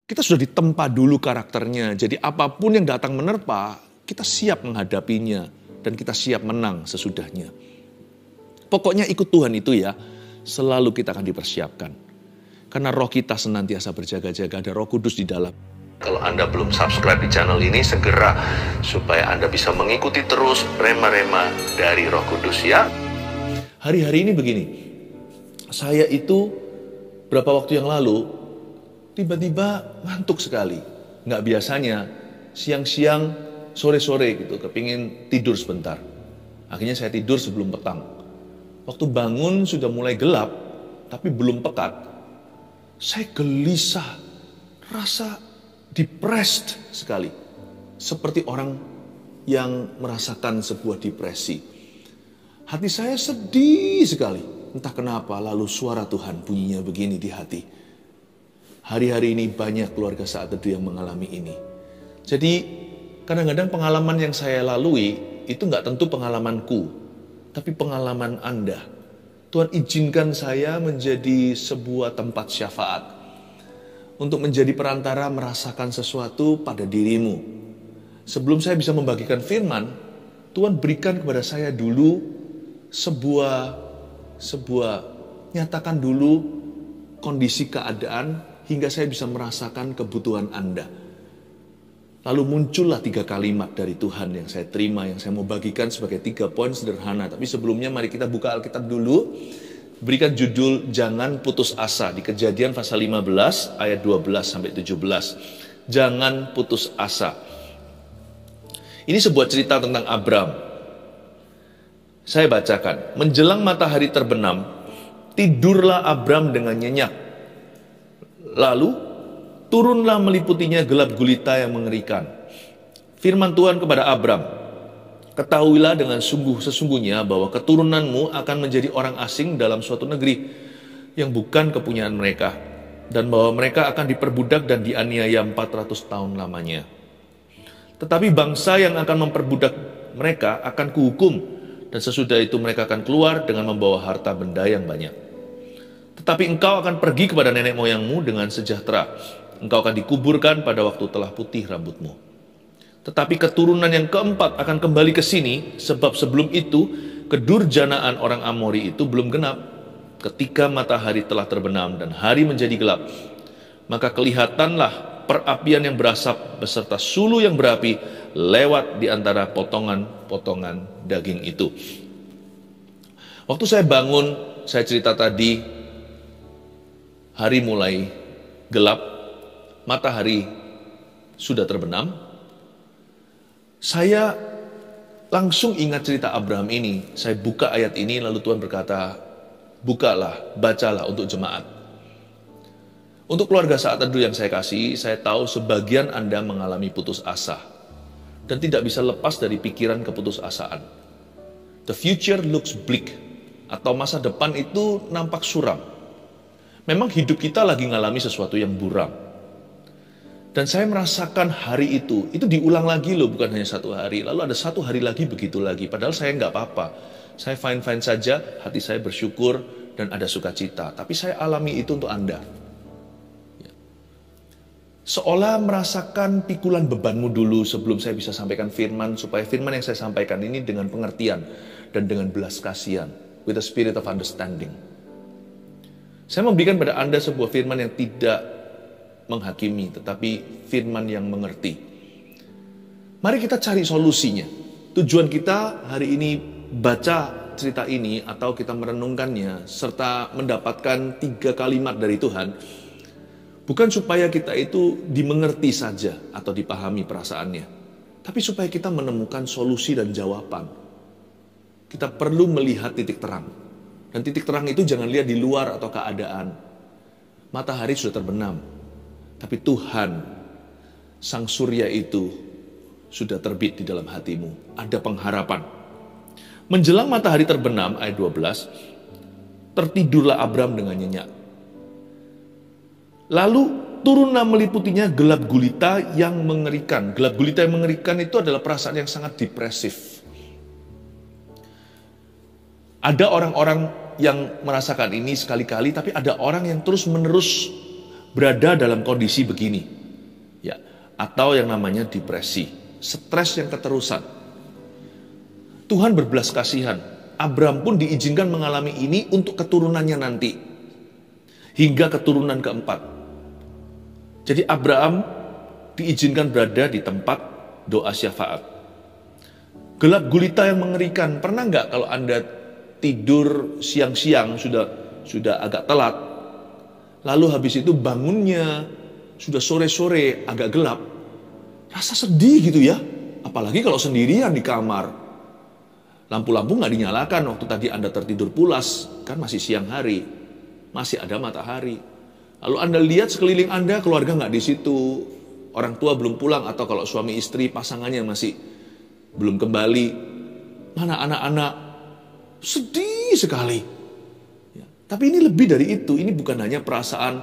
Kita sudah ditempa dulu karakternya. Jadi apapun yang datang menerpa, kita siap menghadapinya. Dan kita siap menang sesudahnya. Pokoknya ikut Tuhan itu ya, selalu kita akan dipersiapkan. Karena roh kita senantiasa berjaga-jaga, ada Roh Kudus di dalam. Kalau Anda belum subscribe di channel ini, segera supaya Anda bisa mengikuti terus rema-rema dari Roh Kudus ya. Hari-hari ini begini, saya itu berapa waktu yang lalu, tiba-tiba ngantuk sekali. Nggak biasanya, siang-siang, sore-sore gitu, kepingin tidur sebentar. Akhirnya saya tidur sebelum petang. Waktu bangun sudah mulai gelap, tapi belum pekat. Saya gelisah, rasa depressed sekali. Seperti orang yang merasakan sebuah depresi. Hati saya sedih sekali. Entah kenapa, lalu suara Tuhan bunyinya begini di hati. Hari-hari ini banyak keluarga Saat Teduh yang mengalami ini. Jadi kadang-kadang pengalaman yang saya lalui itu nggak tentu pengalamanku, tapi pengalaman Anda. Tuhan izinkan saya menjadi sebuah tempat syafaat. Untuk menjadi perantara merasakan sesuatu pada dirimu. Sebelum saya bisa membagikan firman, Tuhan berikan kepada saya dulu sebuah nyatakan dulu kondisi keadaan hingga saya bisa merasakan kebutuhan Anda. Lalu muncullah 3 kalimat dari Tuhan yang saya terima, yang saya mau bagikan sebagai 3 poin sederhana. Tapi sebelumnya mari kita buka Alkitab dulu. Berikan judul Jangan Putus Asa di Kejadian pasal 15 ayat 12 sampai 17. Jangan putus asa. Ini sebuah cerita tentang Abram. Saya bacakan. Menjelang matahari terbenam, tidurlah Abram dengan nyenyak. Lalu turunlah meliputinya gelap gulita yang mengerikan. Firman Tuhan kepada Abram, ketahuilah dengan sesungguhnya bahwa keturunanmu akan menjadi orang asing dalam suatu negeri yang bukan kepunyaan mereka, dan bahwa mereka akan diperbudak dan dianiaya 400 tahun lamanya. Tetapi bangsa yang akan memperbudak mereka akan kuhukum, dan sesudah itu mereka akan keluar dengan membawa harta benda yang banyak. Tetapi engkau akan pergi kepada nenek moyangmu dengan sejahtera. Engkau akan dikuburkan pada waktu telah putih rambutmu. Tetapi keturunan yang keempat akan kembali ke sini, sebab sebelum itu kedurjanaan orang Amori itu belum genap. Ketika matahari telah terbenam dan hari menjadi gelap, maka kelihatanlah perapian yang berasap beserta sulu yang berapi lewat di antara potongan-potongan daging itu. Waktu saya bangun, saya cerita tadi, hari mulai gelap, matahari sudah terbenam. Saya langsung ingat cerita Abraham ini. Saya buka ayat ini, lalu Tuhan berkata, bukalah, bacalah untuk jemaat. Untuk keluarga Saat Teduh yang saya kasih, saya tahu sebagian Anda mengalami putus asa. Dan tidak bisa lepas dari pikiran keputusasaan. The future looks bleak. Atau masa depan itu nampak suram. Memang hidup kita lagi ngalami sesuatu yang buram. Dan saya merasakan hari itu diulang lagi loh, bukan hanya 1 hari. Lalu ada 1 hari lagi begitu lagi. Padahal saya nggak apa-apa. Saya fine-fine saja, hati saya bersyukur dan ada sukacita. Tapi saya alami itu untuk Anda. Seolah merasakan pikulan bebanmu dulu sebelum saya bisa sampaikan firman. Supaya firman yang saya sampaikan ini dengan pengertian dan dengan belas kasihan. With a spirit of understanding. Saya memberikan pada Anda sebuah firman yang tidak menghakimi, tetapi firman yang mengerti. Mari kita cari solusinya. Tujuan kita hari ini baca cerita ini atau kita merenungkannya serta mendapatkan 3 kalimat dari Tuhan. Bukan supaya kita itu dimengerti saja atau dipahami perasaannya, tapi supaya kita menemukan solusi dan jawaban. Kita perlu melihat titik terang. Dan titik terang itu jangan lihat di luar atau keadaan. Matahari sudah terbenam. Tapi Tuhan, Sang Surya itu sudah terbit di dalam hatimu. Ada pengharapan. Menjelang matahari terbenam, ayat 12, tertidurlah Abram dengan nyenyak. Lalu turunlah meliputinya gelap gulita yang mengerikan. Gelap gulita yang mengerikan itu adalah perasaan yang sangat depresif. Ada orang-orang yang merasakan ini sekali-kali, tapi ada orang yang terus-menerus berada dalam kondisi begini. atau yang namanya depresi, stres yang keterusan. Tuhan berbelas kasihan. Abraham pun diizinkan mengalami ini untuk keturunannya nanti, hingga keturunan keempat. Jadi Abraham diizinkan berada di tempat doa syafaat. Gelap gulita yang mengerikan. Pernah nggak kalau Anda tidur siang-siang sudah agak telat, lalu habis itu bangunnya sudah sore-sore agak gelap, rasa sedih gitu ya. Apalagi kalau sendirian di kamar, lampu-lampu nggak dinyalakan waktu tadi Anda tertidur pulas, kan masih siang hari, masih ada matahari. Lalu Anda lihat sekeliling Anda, keluarga nggak di situ, orang tua belum pulang, atau kalau suami istri pasangannya masih belum kembali, mana anak-anak, sedih sekali. Ya, tapi ini lebih dari itu. Ini bukan hanya perasaan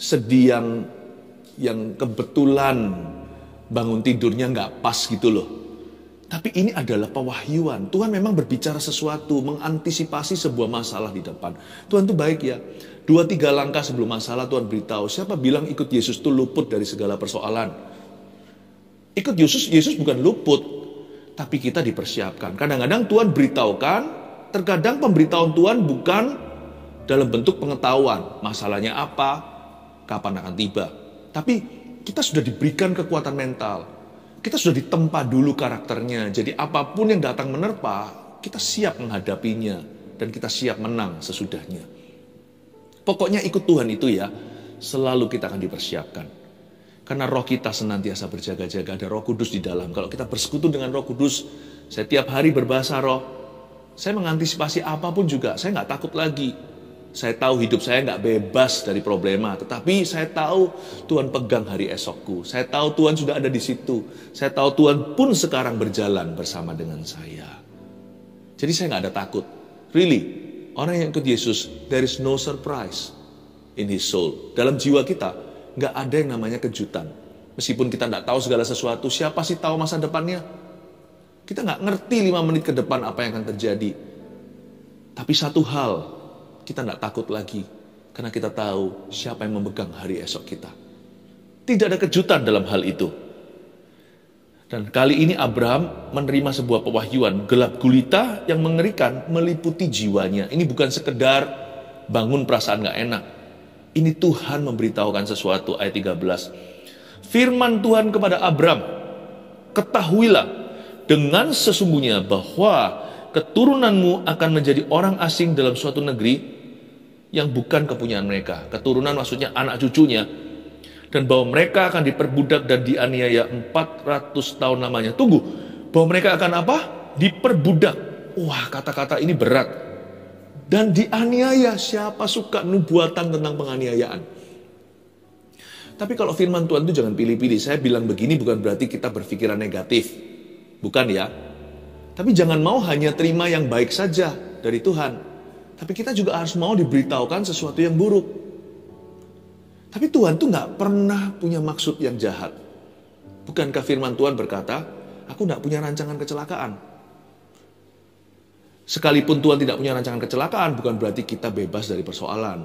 sedih yang kebetulan bangun tidurnya nggak pas gitu loh. Tapi ini adalah pewahyuan. Tuhan memang berbicara sesuatu, mengantisipasi sebuah masalah di depan. Tuhan tuh baik ya. 2-3 langkah sebelum masalah Tuhan beritahu. Siapa bilang ikut Yesus tuh luput dari segala persoalan? Ikut Yesus bukan luput, tapi kita dipersiapkan. Kadang-kadang Tuhan beritahukan, terkadang pemberitahuan Tuhan bukan dalam bentuk pengetahuan. Masalahnya apa? Kapan akan tiba. Tapi kita sudah diberikan kekuatan mental. Kita sudah ditempa dulu karakternya. Jadi apapun yang datang menerpa, kita siap menghadapinya. Dan kita siap menang sesudahnya. Pokoknya ikut Tuhan itu ya, selalu kita akan dipersiapkan. Karena roh kita senantiasa berjaga-jaga, ada Roh Kudus di dalam. Kalau kita bersekutu dengan Roh Kudus, saya tiap hari berbahasa roh, saya mengantisipasi apapun juga, saya nggak takut lagi. Saya tahu hidup saya nggak bebas dari problema, tetapi saya tahu Tuhan pegang hari esokku. Saya tahu Tuhan sudah ada di situ. Saya tahu Tuhan pun sekarang berjalan bersama dengan saya. Jadi saya nggak ada takut. Really, orang yang ikut Yesus, there is no surprise in his soul. Dalam jiwa kita, nggak ada yang namanya kejutan. Meskipun kita nggak tahu segala sesuatu, siapa sih tahu masa depannya? Kita nggak ngerti 5 menit ke depan apa yang akan terjadi. Tapi satu hal, kita tidak takut lagi, karena kita tahu siapa yang memegang hari esok kita. Tidak ada kejutan dalam hal itu. Dan kali ini Abraham menerima sebuah pewahyuan, gelap gulita yang mengerikan meliputi jiwanya. Ini bukan sekedar bangun perasaan gak enak. Ini Tuhan memberitahukan sesuatu, ayat 13. Firman Tuhan kepada Abraham, ketahuilah dengan sesungguhnya bahwa keturunanmu akan menjadi orang asing dalam suatu negeri yang bukan kepunyaan mereka. Keturunan maksudnya anak cucunya. Dan bahwa mereka akan diperbudak dan dianiaya 400 tahun lamanya. Tunggu, bahwa mereka akan apa? Diperbudak. Wah, kata-kata ini berat. Dan dianiaya, siapa suka nubuatan tentang penganiayaan? Tapi kalau firman Tuhan itu jangan pilih-pilih. Saya bilang begini bukan berarti kita berpikiran negatif. Bukan ya. Tapi jangan mau hanya terima yang baik saja dari Tuhan. Tapi kita juga harus mau diberitahukan sesuatu yang buruk. Tapi Tuhan tuh gak pernah punya maksud yang jahat. Bukankah firman Tuhan berkata, aku gak punya rancangan kecelakaan. Sekalipun Tuhan tidak punya rancangan kecelakaan, bukan berarti kita bebas dari persoalan.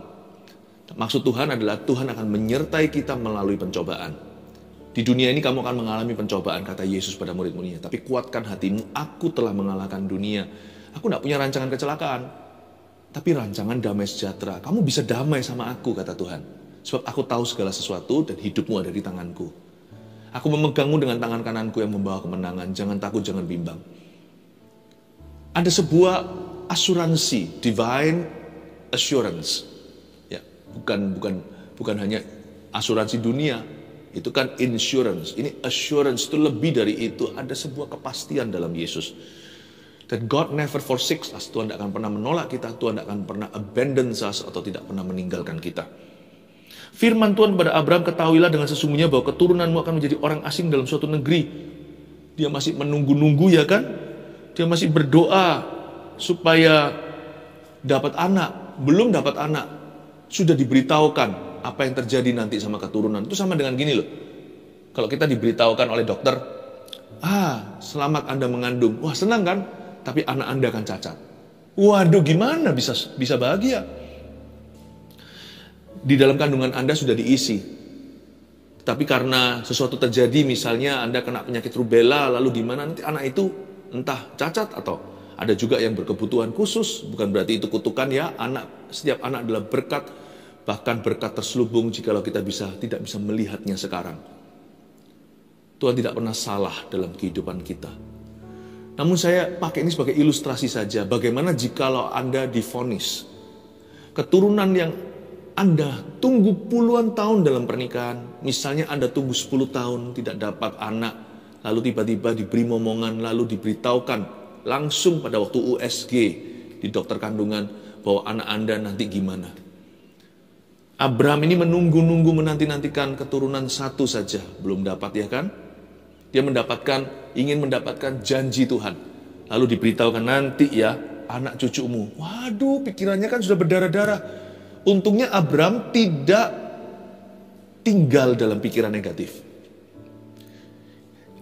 Maksud Tuhan adalah Tuhan akan menyertai kita melalui pencobaan. Di dunia ini kamu akan mengalami pencobaan, kata Yesus pada murid-muridnya. Tapi kuatkan hatimu, aku telah mengalahkan dunia. Aku gak punya rancangan kecelakaan. Tapi rancangan damai sejahtera. Kamu bisa damai sama aku, kata Tuhan. Sebab aku tahu segala sesuatu dan hidupmu ada di tanganku. Aku memegangmu dengan tangan kananku yang membawa kemenangan. Jangan takut, jangan bimbang. Ada sebuah asuransi, divine assurance. Ya, bukan hanya asuransi dunia. Itu kan insurance. Ini assurance itu lebih dari itu. Ada sebuah kepastian dalam Yesus. That God never forsakes us. Tuhan tidak akan pernah menolak kita. Tuhan tidak akan pernah abandon us atau tidak pernah meninggalkan kita. Firman Tuhan kepada Abraham, ketahuilah dengan sesungguhnya bahwa keturunanmu akan menjadi orang asing dalam suatu negeri. Dia masih menunggu-nunggu ya kan? Dia masih berdoa supaya dapat anak. Belum dapat anak. Sudah diberitahukan apa yang terjadi nanti sama keturunan. Itu sama dengan gini loh. Kalau kita diberitahukan oleh dokter, selamat Anda mengandung. Wah, senang kan? Tapi anak Anda akan cacat. Waduh, gimana bisa bahagia? Di dalam kandungan Anda sudah diisi Tapi karena sesuatu terjadi, misalnya Anda kena penyakit rubella, lalu gimana nanti anak itu entah cacat atau ada juga yang berkebutuhan khusus. Bukan berarti itu kutukan ya, setiap anak adalah berkat, bahkan berkat terselubung jikalau kita tidak bisa melihatnya sekarang. Tuhan tidak pernah salah dalam kehidupan kita. Namun saya pakai ini sebagai ilustrasi saja, bagaimana jikalau Anda divonis keturunan yang Anda tunggu puluhan tahun dalam pernikahan, misalnya Anda tunggu 10 tahun tidak dapat anak, lalu tiba-tiba diberi momongan, lalu diberitahukan langsung pada waktu USG di dokter kandungan bahwa anak Anda nanti gimana. Abraham ini menunggu-nunggu menanti-nantikan keturunan satu saja, belum dapat ya kan? Dia ingin mendapatkan janji Tuhan. Lalu diberitahukan nanti ya anak cucumu. Waduh, pikirannya kan sudah berdarah-darah. Untungnya Abraham tidak tinggal dalam pikiran negatif.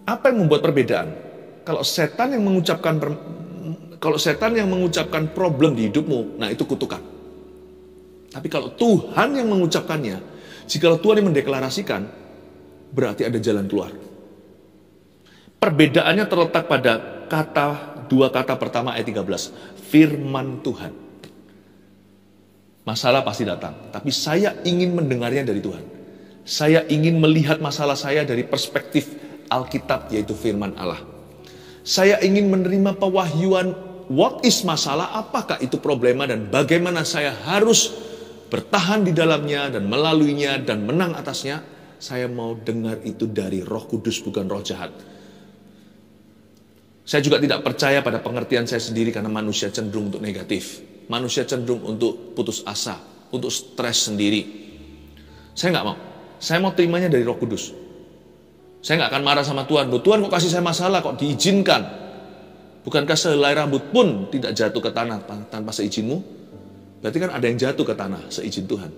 Apa yang membuat perbedaan? Kalau setan yang mengucapkan problem di hidupmu, nah itu kutukan. Tapi kalau Tuhan yang mengucapkannya, jikalau Tuhan yang mendeklarasikan, berarti ada jalan keluar. Perbedaannya terletak pada dua kata pertama ayat 13. Firman Tuhan. Masalah pasti datang, tapi saya ingin mendengarnya dari Tuhan. Saya ingin melihat masalah saya dari perspektif Alkitab, yaitu firman Allah. Saya ingin menerima pewahyuan, what is masalah, apakah itu problema, dan bagaimana saya harus bertahan di dalamnya dan melaluinya dan menang atasnya. Saya mau dengar itu dari Roh Kudus, bukan roh jahat. Saya juga tidak percaya pada pengertian saya sendiri karena manusia cenderung untuk negatif. Manusia cenderung untuk putus asa, untuk stres sendiri. Saya nggak mau. Saya mau terimanya dari Roh Kudus. Saya nggak akan marah sama Tuhan. Loh, Tuhan kok kasih saya masalah, kok diizinkan? Bukankah sehelai rambut pun tidak jatuh ke tanah tanpa seizinmu? Berarti kan ada yang jatuh ke tanah seizin Tuhan.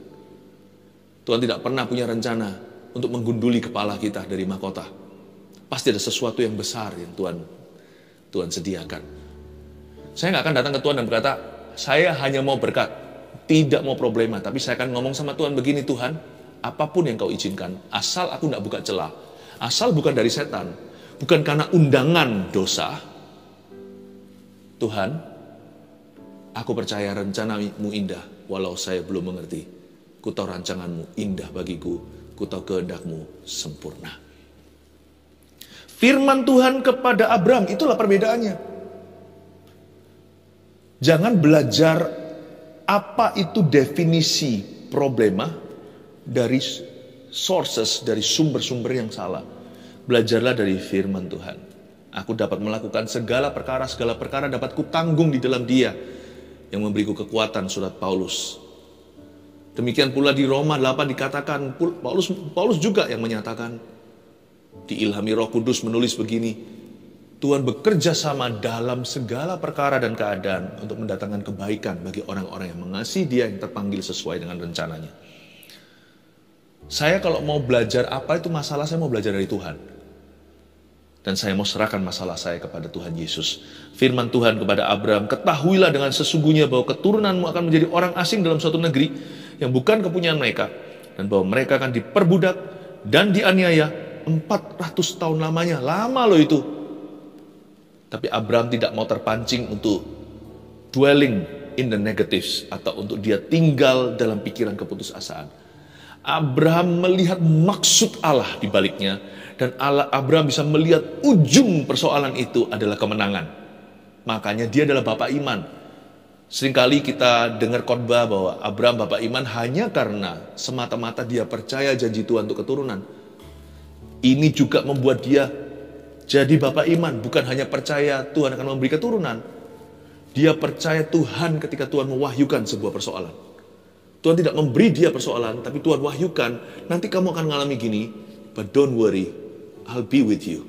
Tuhan tidak pernah punya rencana untuk menggunduli kepala kita dari mahkota. Pasti ada sesuatu yang besar yang Tuhan sediakan. Saya nggak akan datang ke Tuhan dan berkata, saya hanya mau berkat, tidak mau problema. Tapi saya akan ngomong sama Tuhan begini, Tuhan, apapun yang kau izinkan, asal aku nggak buka celah, asal bukan dari setan, bukan karena undangan dosa. Tuhan, aku percaya rencanamu indah, walau saya belum mengerti. Ku tahu rancanganmu indah bagiku, ku tahu kehendakmu sempurna. Firman Tuhan kepada Abraham, itulah perbedaannya. Jangan belajar apa itu definisi problema dari sources, dari sumber-sumber yang salah. Belajarlah dari firman Tuhan. Aku dapat melakukan segala perkara dapat kutanggung di dalam Dia yang memberiku kekuatan, surat Paulus. Demikian pula di Roma 8 dikatakan, Paulus juga yang menyatakan, diilhami Roh Kudus menulis begini, Tuhan bekerja sama dalam segala perkara dan keadaan untuk mendatangkan kebaikan bagi orang-orang yang mengasihi Dia, yang terpanggil sesuai dengan rencananya. Saya kalau mau belajar apa itu masalah, saya mau belajar dari Tuhan. Dan saya mau serahkan masalah saya kepada Tuhan Yesus. Firman Tuhan kepada Abraham, ketahuilah dengan sesungguhnya bahwa keturunanmu akan menjadi orang asing dalam suatu negeri yang bukan kepunyaan mereka, dan bahwa mereka akan diperbudak dan dianiaya 400 tahun lamanya. Lama loh itu. Tapi Abraham tidak mau terpancing untuk dwelling in the negatives, atau untuk dia tinggal dalam pikiran keputusasaan. Abraham melihat maksud Allah di baliknya, dan Abraham bisa melihat ujung persoalan itu adalah kemenangan. Makanya dia adalah bapak iman. Seringkali kita dengar khotbah bahwa Abraham bapak iman hanya karena semata-mata dia percaya janji Tuhan untuk keturunan. Ini juga membuat dia jadi bapak iman, bukan hanya percaya Tuhan akan memberi keturunan. Dia percaya Tuhan ketika Tuhan mewahyukan sebuah persoalan. Tuhan tidak memberi dia persoalan, tapi Tuhan wahyukan, nanti kamu akan mengalami gini, but don't worry, I'll be with you.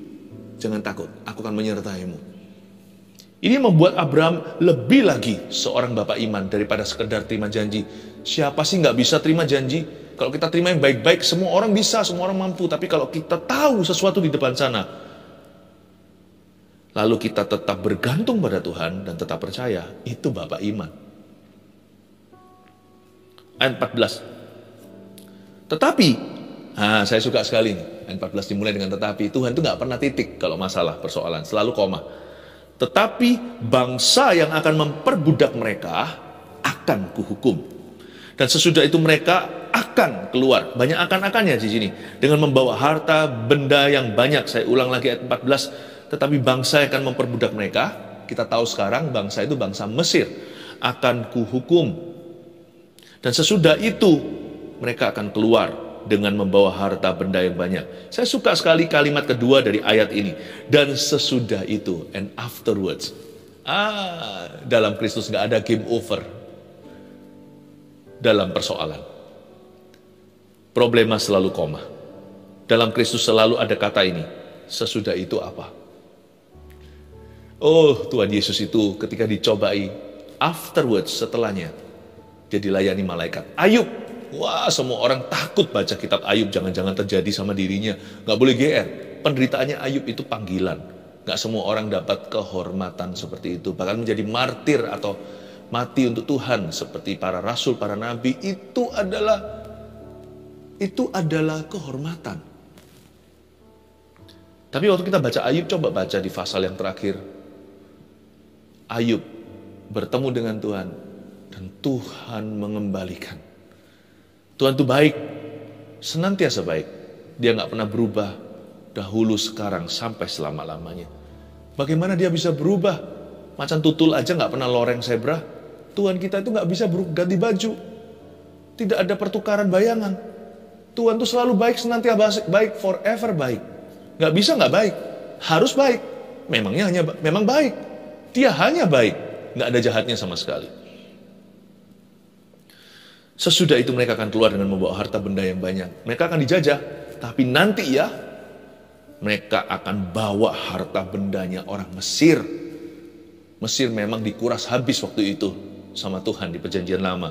Jangan takut, aku akan menyertaimu. Ini membuat Abraham lebih lagi seorang bapak iman daripada sekedar terima janji. Siapa sih nggak bisa terima janji? Kalau kita terima yang baik-baik, semua orang bisa, semua orang mampu. Tapi kalau kita tahu sesuatu di depan sana, lalu kita tetap bergantung pada Tuhan dan tetap percaya, itu bapak iman. Ayat 14. Tetapi Nah, saya suka sekali nih. Ayat 14 dimulai dengan tetapi. Tuhan itu nggak pernah titik kalau masalah persoalan, selalu koma. Tetapi bangsa yang akan memperbudak mereka akan kuhukum. Dan sesudah itu mereka akan keluar. Banyak akan-akannya di sini. Dengan membawa harta, benda yang banyak. Saya ulang lagi ayat 14. Tetapi bangsa yang akan memperbudak mereka, kita tahu sekarang bangsa itu bangsa Mesir, akan kuhukum. Dan sesudah itu mereka akan keluar dengan membawa harta benda yang banyak. Saya suka sekali kalimat kedua dari ayat ini. Dan sesudah itu, and afterwards. Dalam Kristus nggak ada game over. Dalam persoalan. Problema selalu koma. Dalam Kristus selalu ada kata ini. Sesudah itu apa? Oh, Tuhan Yesus itu ketika dicobai, afterwards, setelahnya, dia dilayani malaikat. Ayub. Wah, semua orang takut baca kitab Ayub. Jangan-jangan terjadi sama dirinya. Gak boleh GR. Penderitaannya Ayub itu panggilan. Gak semua orang dapat kehormatan seperti itu. Bahkan menjadi martir atau mati untuk Tuhan. Seperti para rasul, para nabi. Itu adalah kehormatan. Tapi waktu kita baca Ayub, coba baca di pasal yang terakhir. Ayub bertemu dengan Tuhan. Dan Tuhan mengembalikan. Tuhan itu baik, senantiasa baik. Dia gak pernah berubah, dahulu, sekarang, sampai selama-lamanya. Bagaimana dia bisa berubah? Macan tutul aja gak pernah loreng zebra. Tuhan kita itu gak bisa ganti baju. Tidak ada pertukaran bayangan. Tuhan itu selalu baik, senantiasa baik, forever baik. Gak bisa gak baik, harus baik. Memang baik. Dia hanya baik, gak ada jahatnya sama sekali. Sesudah itu mereka akan keluar dengan membawa harta benda yang banyak. Mereka akan dijajah. Tapi nanti ya, mereka akan bawa harta bendanya orang Mesir. Mesir memang dikuras habis waktu itu sama Tuhan di perjanjian lama.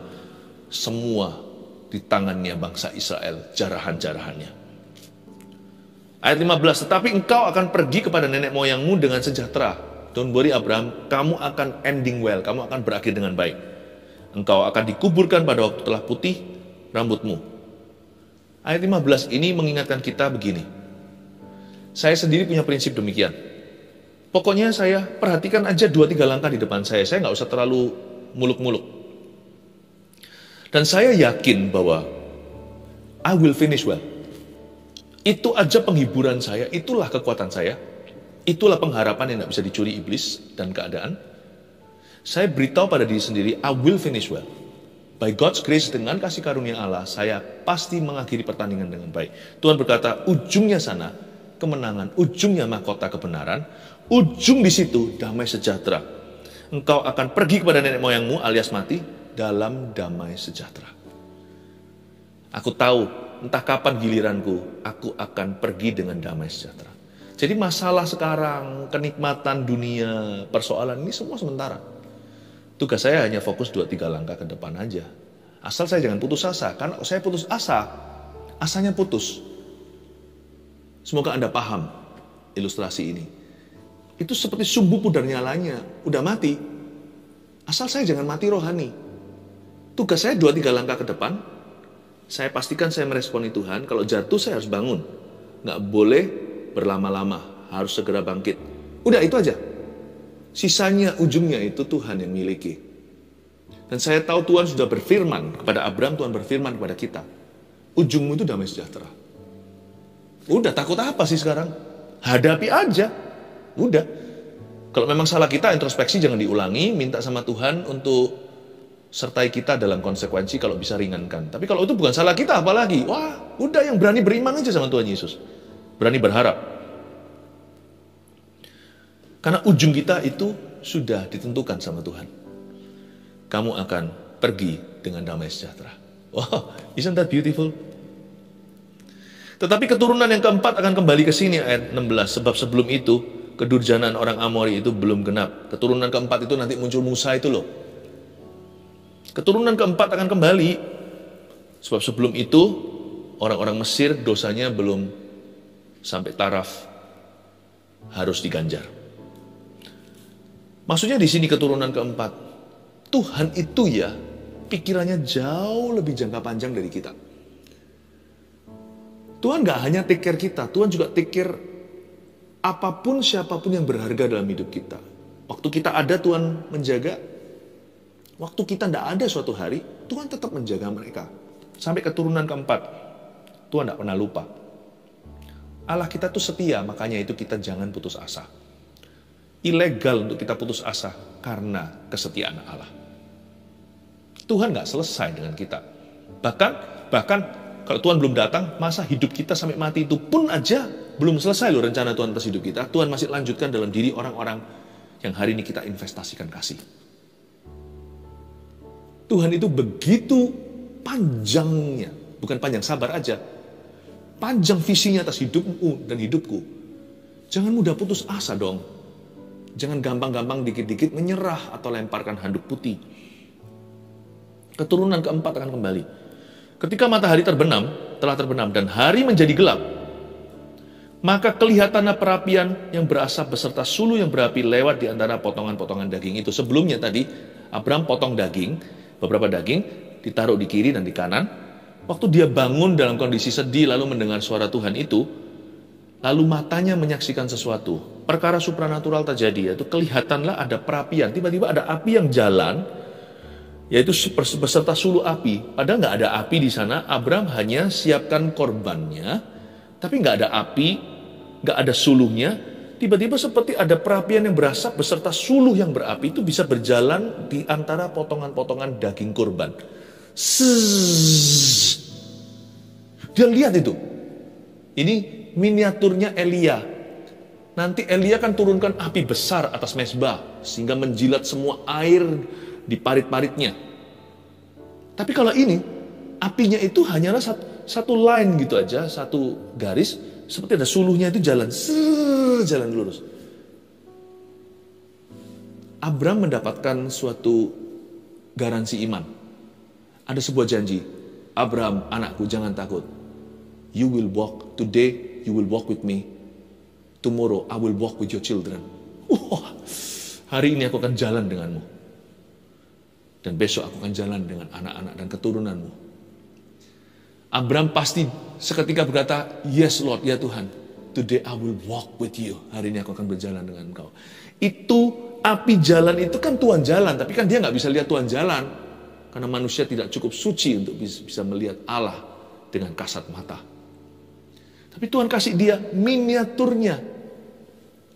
Semua di tangannya bangsa Israel, jarahan-jarahannya. Ayat 15, tetapi engkau akan pergi kepada nenek moyangmu dengan sejahtera. Don't worry Abraham, kamu akan ending well, kamu akan berakhir dengan baik. Engkau akan dikuburkan pada waktu telah putih rambutmu. Ayat 15 ini mengingatkan kita begini. Saya sendiri punya prinsip demikian. Pokoknya saya perhatikan aja 2-3 langkah di depan saya. Saya nggak usah terlalu muluk-muluk. Dan saya yakin bahwa I will finish well. Itu aja penghiburan saya, itulah kekuatan saya. Itulah pengharapan yang nggak bisa dicuri iblis dan keadaan. Saya beritahu pada diri sendiri, I will finish well. By God's grace, dengan kasih karunia Allah, saya pasti mengakhiri pertandingan dengan baik. Tuhan berkata, ujungnya sana, kemenangan. Ujungnya mahkota kebenaran. Ujung di situ, damai sejahtera. Engkau akan pergi kepada nenek moyangmu, alias mati, dalam damai sejahtera. Aku tahu, entah kapan giliranku, aku akan pergi dengan damai sejahtera. Jadi masalah sekarang, kenikmatan dunia, persoalan ini semua sementara. Tugas saya hanya fokus 2-3 langkah ke depan aja. Asal saya jangan putus asa. Karena saya putus asa, asanya putus. Semoga Anda paham ilustrasi ini. Itu seperti sumbu pudar nyalanya. Udah mati. Asal saya jangan mati rohani. Tugas saya 2-3 langkah ke depan. Saya pastikan saya meresponi Tuhan. Kalau jatuh saya harus bangun. Nggak boleh berlama-lama. Harus segera bangkit. Udah itu aja. Sisanya, ujungnya itu Tuhan yang miliki. Dan saya tahu Tuhan sudah berfirman kepada Abraham, Tuhan berfirman kepada kita. Ujungmu itu damai sejahtera. Udah, takut apa sih sekarang? Hadapi aja. Udah. Kalau memang salah kita, introspeksi jangan diulangi. Minta sama Tuhan untuk sertai kita dalam konsekuensi kalau bisa ringankan. Tapi kalau itu bukan salah kita, apalagi? Wah, udah yang berani beriman aja sama Tuhan Yesus. Berani berharap. Karena ujung kita itu sudah ditentukan sama Tuhan. Kamu akan pergi dengan damai sejahtera. Wow, isn't that beautiful? Tetapi keturunan yang keempat akan kembali ke sini ayat 16. Sebab sebelum itu, kedurjanaan orang Amori itu belum genap. Keturunan keempat itu nanti muncul Musa itu loh. Keturunan keempat akan kembali. Sebab sebelum itu, orang-orang Mesir dosanya belum sampai taraf. Harus diganjar. Maksudnya di sini keturunan keempat. Tuhan itu ya, pikirannya jauh lebih jangka panjang dari kita. Tuhan gak hanya take care kita, Tuhan juga take care apapun siapapun yang berharga dalam hidup kita. Waktu kita ada Tuhan menjaga, waktu kita tidak ada suatu hari, Tuhan tetap menjaga mereka. Sampai keturunan keempat, Tuhan tidak pernah lupa. Allah kita tuh setia, makanya itu kita jangan putus asa. Ilegal untuk kita putus asa karena kesetiaan Allah. Tuhan gak selesai dengan kita. Bahkan kalau Tuhan belum datang, masa hidup kita sampai mati itu pun aja belum selesai loh rencana Tuhan atas hidup kita. Tuhan masih lanjutkan dalam diri orang-orang yang hari ini kita investasikan kasih. Tuhan itu begitu panjangnya, bukan panjang sabar aja, panjang visinya atas hidupmu dan hidupku. Jangan mudah putus asa dong. Jangan gampang-gampang dikit-dikit menyerah atau lemparkan handuk putih. Keturunan keempat akan kembali. Ketika matahari telah terbenam dan hari menjadi gelap, maka kelihatanlah perapian yang berasap beserta suluh yang berapi lewat di antara potongan-potongan daging itu. Sebelumnya tadi, Abraham potong daging, beberapa daging, ditaruh di kiri dan di kanan. Waktu dia bangun dalam kondisi sedih lalu mendengar suara Tuhan itu, lalu matanya menyaksikan sesuatu. Perkara supranatural terjadi, yaitu kelihatanlah ada perapian. Tiba-tiba ada api yang jalan, yaitu beserta suluh api. Padahal nggak ada api di sana. Abraham hanya siapkan korbannya, tapi nggak ada api, nggak ada suluhnya. Tiba-tiba seperti ada perapian yang berasap beserta suluh yang berapi itu bisa berjalan di antara potongan-potongan daging kurban. Dia lihat itu. Ini miniaturnya Elia. Nanti Elia kan turunkan api besar atas mezbah sehingga menjilat semua air di parit-paritnya. Tapi kalau ini, apinya itu hanyalah satu line gitu aja, satu garis, seperti ada suluhnya itu jalan, jalan lurus. Abraham mendapatkan suatu garansi iman. Ada sebuah janji, Abraham, anakku, jangan takut. You will walk, today you will walk with me. Tomorrow I will walk with your children. Hari ini aku akan jalan denganmu. Dan besok aku akan jalan dengan anak-anak dan keturunanmu. Abraham pasti seketika berkata, yes Lord, ya Tuhan. Today I will walk with you. Hari ini aku akan berjalan dengan engkau. Itu api jalan itu kan Tuhan jalan. Tapi kan dia gak bisa lihat Tuhan jalan. Karena manusia tidak cukup suci untuk bisa melihat Allah dengan kasat mata. Tapi Tuhan kasih dia miniaturnya.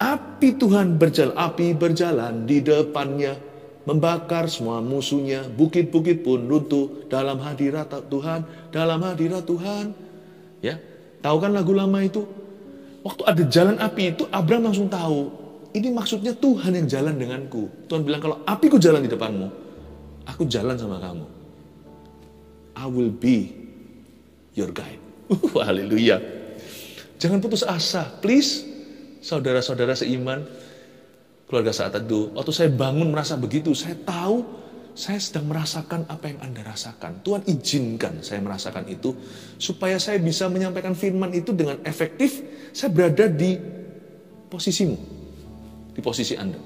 Api Tuhan berjalan. Api berjalan di depannya. Membakar semua musuhnya, bukit-bukit pun runtuh dalam hadirat Tuhan, dalam hadirat Tuhan. Ya, tahu kan lagu lama itu? Waktu ada jalan api itu, Abraham langsung tahu, ini maksudnya Tuhan yang jalan denganku. Tuhan bilang, kalau apiku jalan di depanmu, aku jalan sama kamu. I will be your guide. Haleluya. Jangan putus asa, please. Saudara-saudara seiman, keluarga saat teduh, waktu saya bangun merasa begitu, saya tahu saya sedang merasakan apa yang Anda rasakan. Tuhan izinkan saya merasakan itu, supaya saya bisa menyampaikan firman itu dengan efektif. Saya berada di posisimu, di posisi Anda.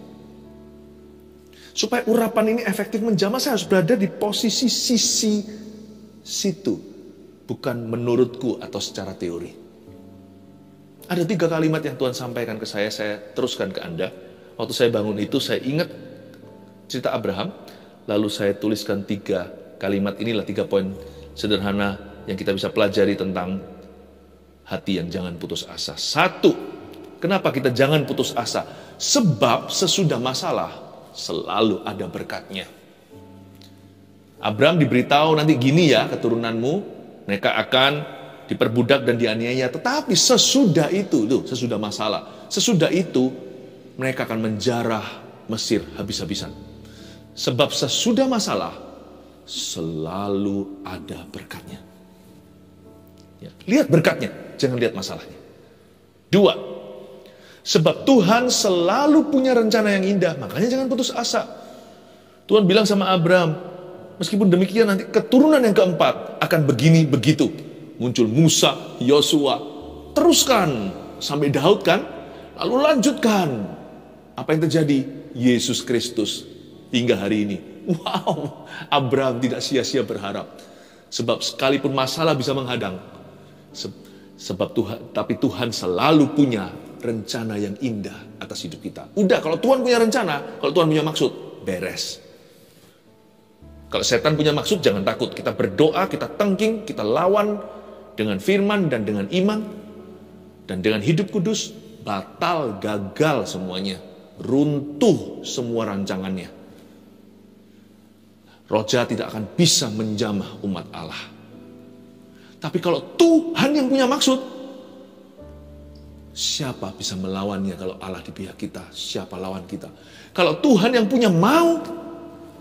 Supaya urapan ini efektif menjamah, saya harus berada di posisi sisi situ, bukan menurutku atau secara teori. Ada 3 kalimat yang Tuhan sampaikan ke saya teruskan ke Anda. Waktu saya bangun itu, saya ingat cerita Abraham, lalu saya tuliskan 3 kalimat. Inilah 3 poin sederhana yang kita bisa pelajari tentang hati yang jangan putus asa. 1, kenapa kita jangan putus asa? Sebab sesudah masalah, selalu ada berkatnya. Abraham diberitahu nanti gini ya keturunanmu, mereka akan diperbudak dan dianiaya. Tetapi sesudah itu, sesudah masalah, sesudah itu, mereka akan menjarah Mesir habis-habisan. Sebab sesudah masalah, selalu ada berkatnya. Ya, lihat berkatnya, jangan lihat masalahnya. 2, sebab Tuhan selalu punya rencana yang indah, makanya jangan putus asa. Tuhan bilang sama Abraham, meskipun demikian nanti keturunan yang keempat akan begini begitu. Muncul Musa, Yosua, teruskan sampai Daud kan, lalu lanjutkan. Apa yang terjadi? Yesus Kristus hingga hari ini. Wow, Abraham tidak sia-sia berharap. Sebab sekalipun masalah bisa menghadang, Tapi Tuhan selalu punya rencana yang indah atas hidup kita. Udah, kalau Tuhan punya rencana, kalau Tuhan punya maksud, beres. Kalau setan punya maksud, jangan takut. Kita berdoa, kita tengking, kita lawan dengan firman dan dengan iman. Dan dengan hidup kudus, batal, gagal semuanya. Runtuh semua rancangannya. Roh jahat tidak akan bisa menjamah umat Allah. Tapi kalau Tuhan yang punya maksud, siapa bisa melawannya? Kalau Allah di pihak kita, siapa lawan kita? Kalau Tuhan yang punya mau,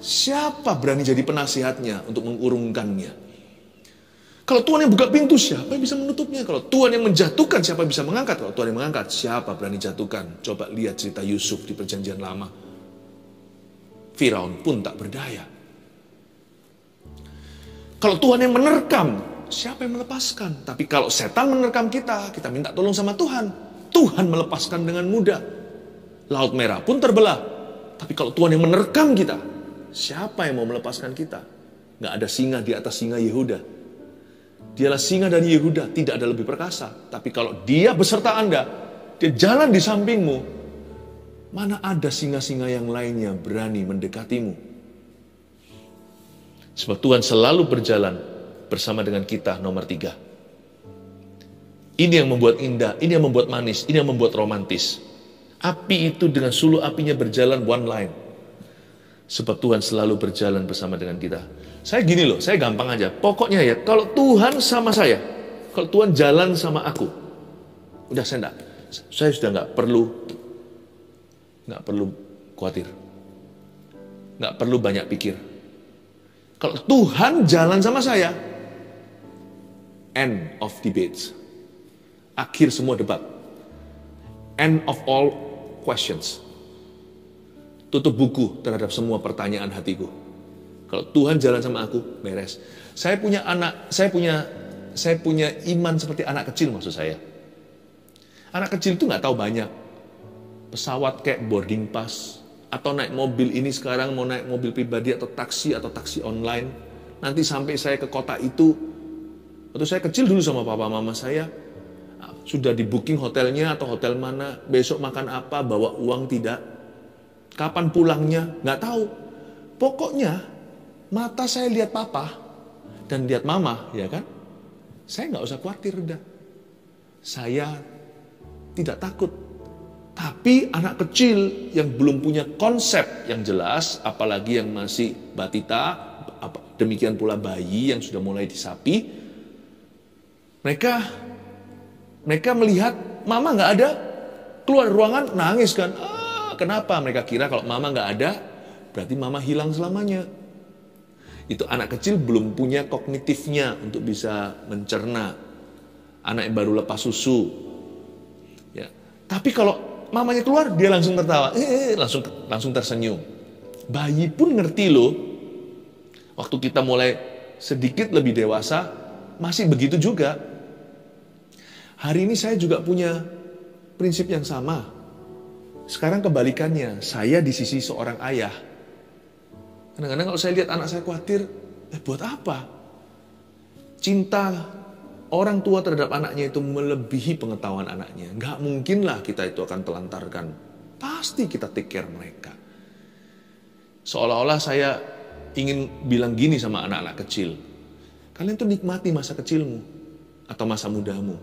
siapa berani jadi penasihatnya untuk mengurungkannya? Kalau Tuhan yang buka pintu, siapa yang bisa menutupnya? Kalau Tuhan yang menjatuhkan, siapa yang bisa mengangkat? Kalau Tuhan yang mengangkat, siapa berani jatuhkan? Coba lihat cerita Yusuf di Perjanjian Lama. Firaun pun tak berdaya. Kalau Tuhan yang menerkam, siapa yang melepaskan? Tapi kalau setan menerkam kita, kita minta tolong sama Tuhan. Tuhan melepaskan dengan mudah. Laut Merah pun terbelah. Tapi kalau Tuhan yang menerkam kita, siapa yang mau melepaskan kita? Gak ada singa di atas singa Yehuda. Dialah singa dari Yehuda, tidak ada lebih perkasa. Tapi kalau dia beserta Anda, dia jalan di sampingmu, mana ada singa-singa yang lainnya berani mendekatimu? Sebab Tuhan selalu berjalan bersama dengan kita, nomor 3. Ini yang membuat indah, ini yang membuat manis, ini yang membuat romantis. Api itu dengan suluh apinya berjalan one line. Sebab Tuhan selalu berjalan bersama dengan kita. Saya gini loh, saya gampang aja. Pokoknya ya, kalau Tuhan sama saya, kalau Tuhan jalan sama aku, udah saya sudah nggak perlu khawatir, nggak perlu banyak pikir. Kalau Tuhan jalan sama saya, end of debates, akhir semua debat, end of all questions, tutup buku terhadap semua pertanyaan hatiku. Kalau Tuhan jalan sama aku, beres. Saya punya iman seperti anak kecil maksud saya. Anak kecil itu nggak tahu banyak. Pesawat kayak boarding pass, atau naik mobil ini sekarang mau naik mobil pribadi atau taksi online. Nanti sampai saya ke kota itu, waktu saya kecil dulu sama papa mama saya, sudah di booking hotelnya atau hotel mana, besok makan apa, bawa uang tidak, kapan pulangnya, nggak tahu. Pokoknya mata saya lihat papa dan lihat mama, ya kan? Saya nggak usah khawatir, udah. Saya tidak takut. Tapi anak kecil yang belum punya konsep yang jelas, apalagi yang masih batita, demikian pula bayi yang sudah mulai disapi, mereka melihat mama nggak ada, keluar ruangan nangis kan? Kenapa? Mereka kira kalau mama nggak ada, berarti mama hilang selamanya. Itu anak kecil belum punya kognitifnya untuk bisa mencerna. Anak yang baru lepas susu. Ya. Tapi kalau mamanya keluar, dia langsung tertawa. Langsung tersenyum. Bayi pun ngerti loh. Waktu kita mulai sedikit lebih dewasa, masih begitu juga. Hari ini saya juga punya prinsip yang sama. Sekarang kebalikannya, saya di sisi seorang ayah. Kadang-kadang kalau saya lihat anak saya khawatir, buat apa? Cinta orang tua terhadap anaknya itu melebihi pengetahuan anaknya. Nggak mungkinlah kita itu akan telantarkan. Pasti kita take care mereka. Seolah-olah saya ingin bilang gini sama anak-anak kecil. Kalian tuh nikmati masa kecilmu atau masa mudamu.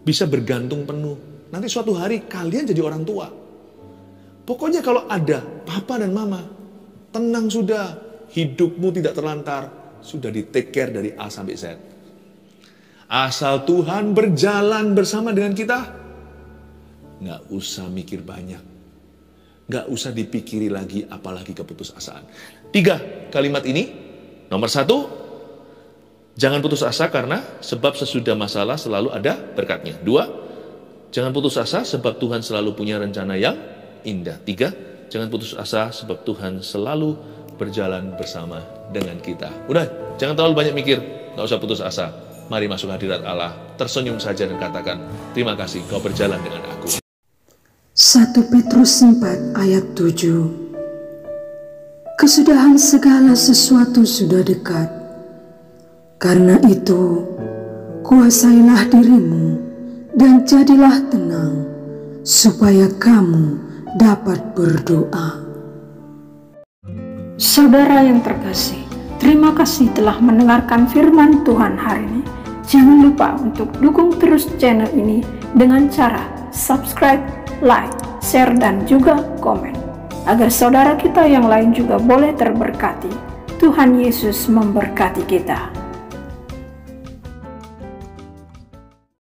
Bisa bergantung penuh. Nanti suatu hari kalian jadi orang tua. Pokoknya kalau ada papa dan mama, tenang sudah, hidupmu tidak terlantar, sudah di take care dari A sampai Z. Asal Tuhan berjalan bersama dengan kita, nggak usah mikir banyak, nggak usah dipikiri lagi, apalagi keputusasaan. 3 kalimat ini, nomor 1, jangan putus asa karena sebab sesudah masalah selalu ada berkatnya. 2, jangan putus asa sebab Tuhan selalu punya rencana yang indah. 3, jangan putus asa sebab Tuhan selalu berjalan bersama dengan kita. Udah, jangan terlalu banyak mikir, gak usah putus asa. Mari masuk hadirat Allah, tersenyum saja dan katakan, terima kasih kau berjalan dengan aku. 1 Petrus 4 ayat 7. Kesudahan segala sesuatu sudah dekat. Karena itu, kuasailah dirimu dan jadilah tenang, supaya kamu dapat berdoa. Saudara yang terkasih, terima kasih telah mendengarkan firman Tuhan hari ini. Jangan lupa untuk dukung terus channel ini dengan cara subscribe, like, share, dan juga komen, agar saudara kita yang lain juga boleh terberkati. Tuhan Yesus memberkati kita.